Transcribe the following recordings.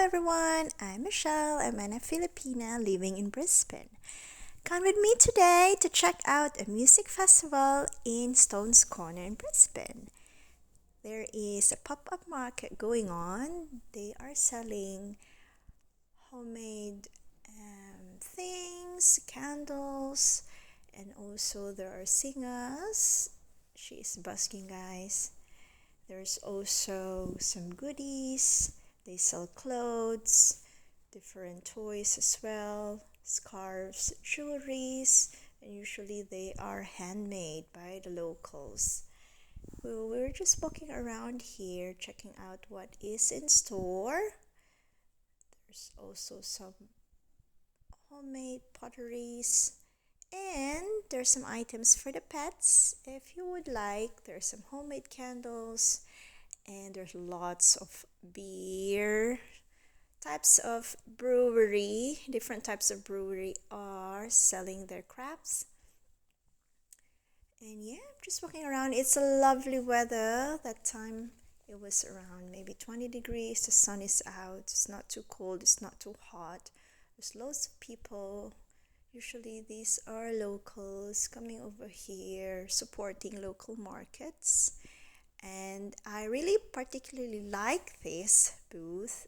everyone, I'm Michelle. I'm a Filipina living in Brisbane. Come with me today to check out a music festival in Stones Corner in Brisbane. There is a pop up market going on. They are selling homemade things, candles, and also there are singers. She's busking, guys. There's also some goodies. They sell clothes, different toys as well, scarves, jewelries, and usually they are handmade by the locals. Well, we're just walking around here checking out what is in store. There's also some homemade potteries and there's some items for the pets if you would like. There's some homemade candles and there's lots of beer types of brewery. Different types of brewery are selling their crafts. And yeah, I'm just walking around. It's a lovely weather. That time it was around maybe 20 degrees. The sun is out. It's not too cold. It's not too hot. There's lots of people. Usually these are locals coming over here supporting local markets. And I really particularly like this booth.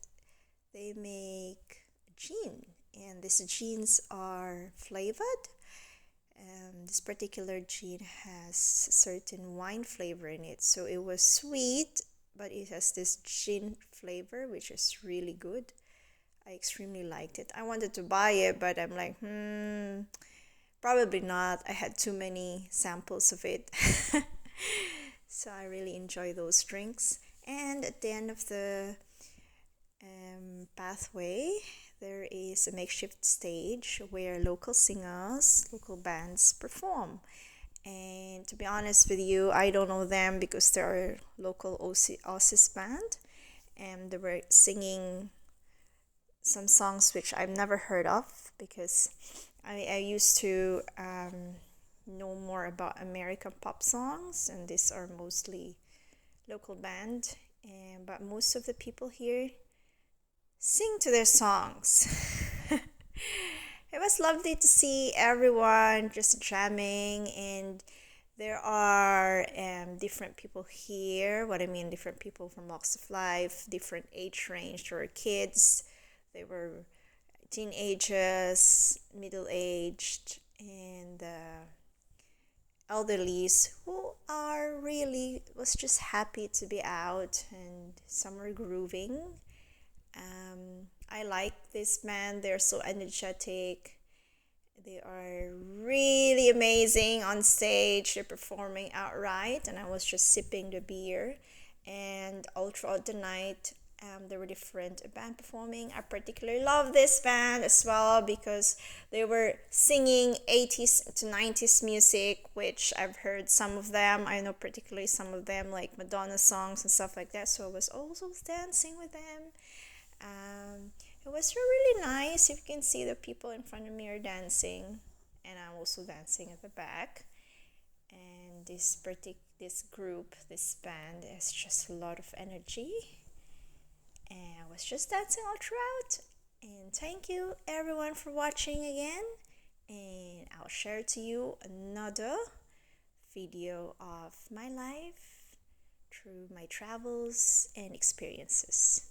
They make gin, and these gins are flavored. This particular gin has certain wine flavor in it, so it was sweet, but it has this gin flavor, which is really good. I extremely liked it. I wanted to buy it, but I'm like, probably not. I had too many samples of it. So I really enjoy those drinks. And at the end of the pathway, there is a makeshift stage where local singers, local bands perform. And to be honest with you, I don't know them because they're a local Aussies band, and they were singing some songs which I've never heard of because I used to know more about American pop songs, and these are mostly local band. But most of the people here sing to their songs. It was lovely to see everyone just jamming, and there are different people here. What I mean, different people from walks of life, different age range. There were kids, they were teenagers, middle aged, and elderlies who are really was just happy to be out, and some were grooving. I like this band. They're so energetic. They are really amazing on stage. They're performing outright, and I was just sipping the beer. And all throughout the night, there were different band performing. I particularly love this band as well because they were singing 80s to 90s music, which I've heard some of them. I know particularly some of them, like Madonna songs and stuff like that. So I was also dancing with them. It was really nice. You can see the people in front of me are dancing, and I'm also dancing at the back. And this group, this band, has just a lot of energy. And I was just dancing all throughout. And thank you everyone for watching again. And I'll share to you another video of my life through my travels and experiences.